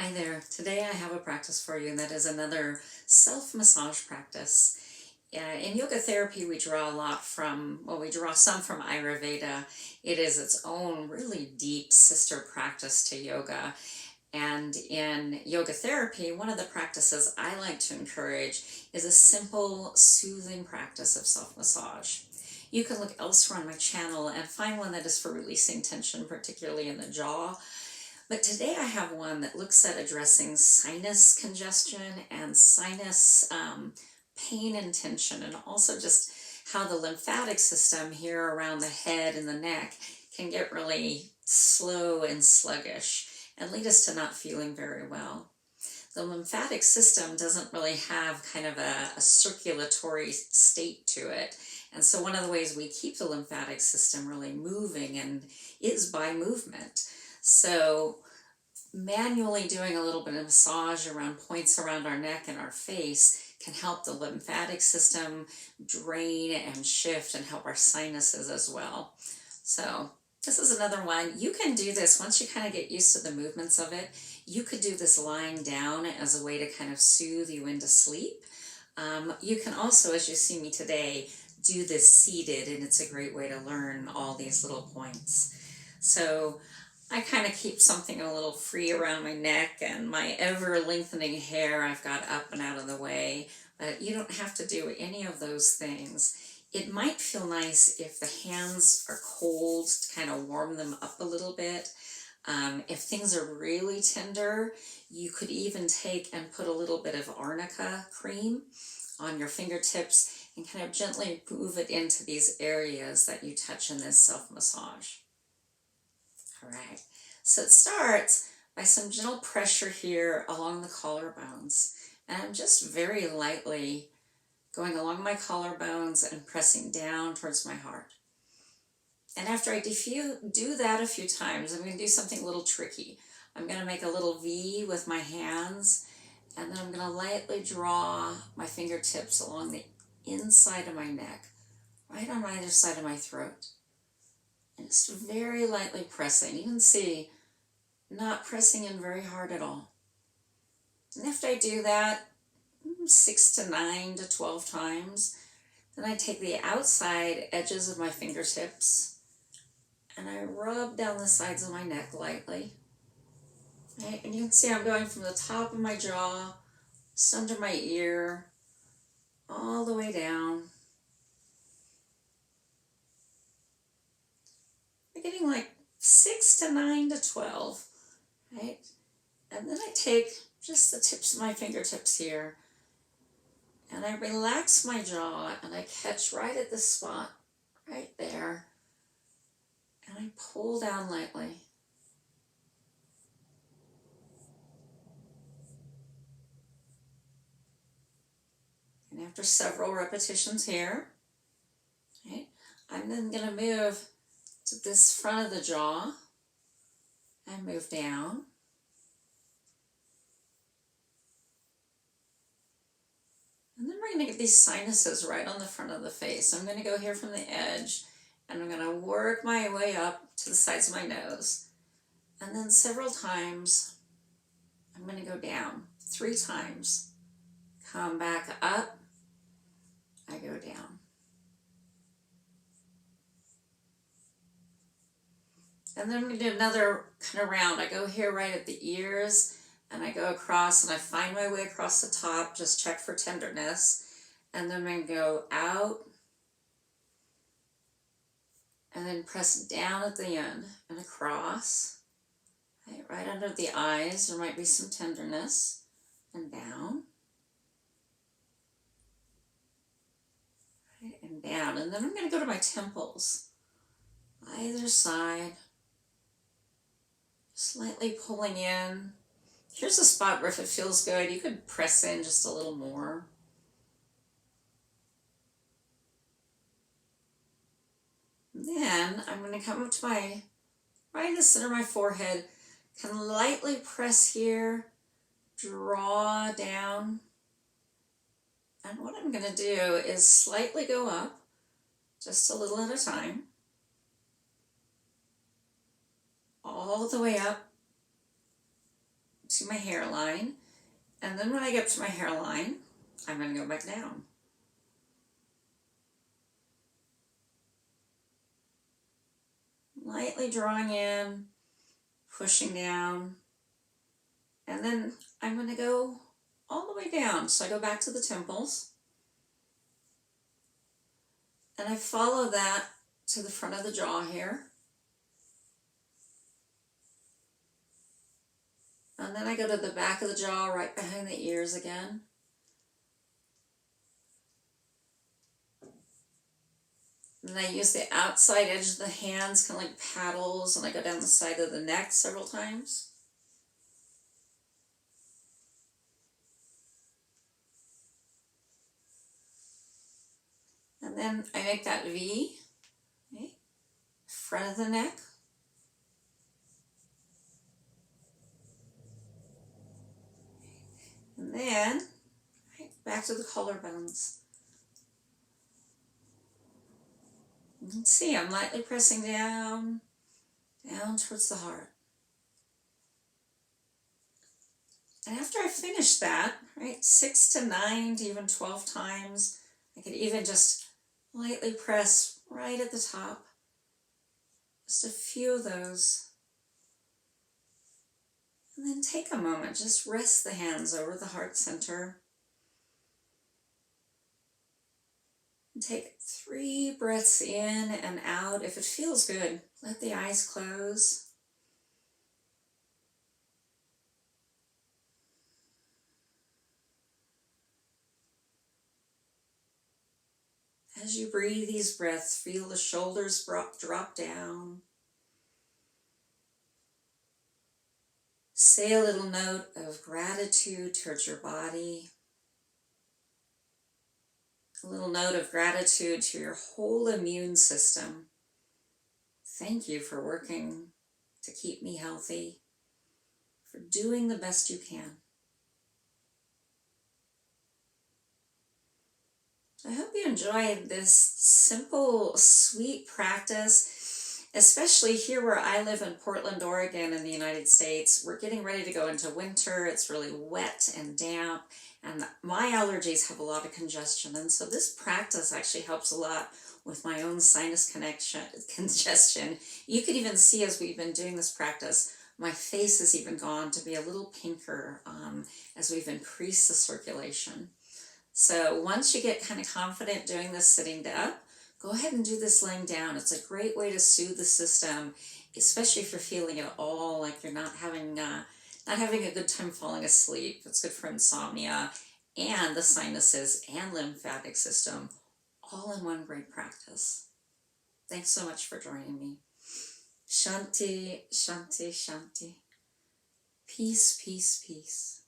Hi there. Today I have a practice for you, and that is another self-massage practice. In yoga therapy, we draw a lot from, well, we draw some from Ayurveda. It is its own really deep sister practice to yoga. And in yoga therapy, one of the practices I like to encourage is a simple, soothing practice of self-massage. You can look elsewhere on my channel and find one that is for releasing tension, particularly in the jaw. But today I have one that looks at addressing sinus congestion and sinus pain and tension, and also just how the lymphatic system here around the head and the neck can get really slow and sluggish and lead us to not feeling very well. The lymphatic system doesn't really have kind of a circulatory state to it. And so one of the ways we keep the lymphatic system really moving and is by movement. So manually doing a little bit of massage around points around our neck and our face can help the lymphatic system drain and shift and help our sinuses as well. So this is another one. You can do this once you kind of get used to the movements of it. You could do this lying down as a way to kind of soothe you into sleep. You can also, as you see me today, do this seated, and it's a great way to learn all these little points. So I kind of keep something a little free around my neck, and my ever lengthening hair I've got up and out of the way, but you don't have to do any of those things. It might feel nice if the hands are cold to kind of warm them up a little bit. If things are really tender, you could even take and put a little bit of arnica cream on your fingertips and kind of gently move it into these areas that you touch in this self-massage. All right, so it starts by some gentle pressure here along the collarbones. And I'm just very lightly going along my collarbones and pressing down towards my heart. And after I do that a few times, I'm going to do something a little tricky. I'm going to make a little V with my hands, and then I'm going to lightly draw my fingertips along the inside of my neck, right on either side of my throat. And just very lightly pressing. You can see, not pressing in very hard at all. And after I do that 6 to 9 to 12 times, then I take the outside edges of my fingertips and I rub down the sides of my neck lightly. Right? And you can see I'm going from the top of my jaw, just under my ear, all the way down. We're getting like 6 to 9 to 12, right? And then I take just the tips of my fingertips here, and I relax my jaw, and I catch right at this spot, right there, and I pull down lightly. And after several repetitions here, right, I'm then going to move to this front of the jaw and move down. And then we're going to get these sinuses right on the front of the face. I'm going to go here from the edge, and I'm going to work my way up to the sides of my nose. And then several times, I'm going to go down 3 times. Come back up, I go down. And then I'm going to do another kind of round. I go here right at the ears, and I go across, and I find my way across the top, just check for tenderness. And then I'm going to go out, and then press down at the end, and across. Right under the eyes, there might be some tenderness, and down. Right, and down. And then I'm going to go to my temples, either side. Slightly pulling in. Here's a spot where if it feels good, you could press in just a little more. Then I'm going to come up to my, right in the center of my forehead, kind of lightly press here, draw down. And what I'm going to do is slightly go up, just a little at a time, all the way up, to my hairline. And then when I get up to my hairline, I'm going to go back down. Lightly drawing in, pushing down, and then I'm going to go all the way down. So I go back to the temples, and I follow that to the front of the jaw here. And then I go to the back of the jaw, right behind the ears again. And I use the outside edge of the hands, kind of like paddles, and I go down the side of the neck several times. And then I make that V, okay, front of the neck. And then back to the collarbones. You can see I'm lightly pressing down towards the heart. And after I finish that, right, 6 to 9 to even 12 times, I could even just lightly press right at the top. Just a few of those. And then take a moment, just rest the hands over the heart center. And take 3 breaths in and out. If it feels good, let the eyes close. As you breathe these breaths, feel the shoulders drop down. Say a little note of gratitude towards your body. A little note of gratitude to your whole immune system. Thank you for working to keep me healthy, for doing the best you can. I hope you enjoyed this simple, sweet practice, especially here where I live in Portland, Oregon in the United States. We're getting ready to go into winter. It's really wet and damp, and my allergies have a lot of congestion, and so this practice actually helps a lot with my own sinus congestion. You could even see as we've been doing this practice, my face has even gone to be a little pinker as we've increased the circulation. So once you get kind of confident doing this sitting up, go ahead and do this laying down. It's a great way to soothe the system, especially if you're feeling at all like you're not having a good time falling asleep. It's good for insomnia and the sinuses and lymphatic system, all in one great practice. Thanks so much for joining me. Shanti, Shanti, Shanti. Peace, peace, peace.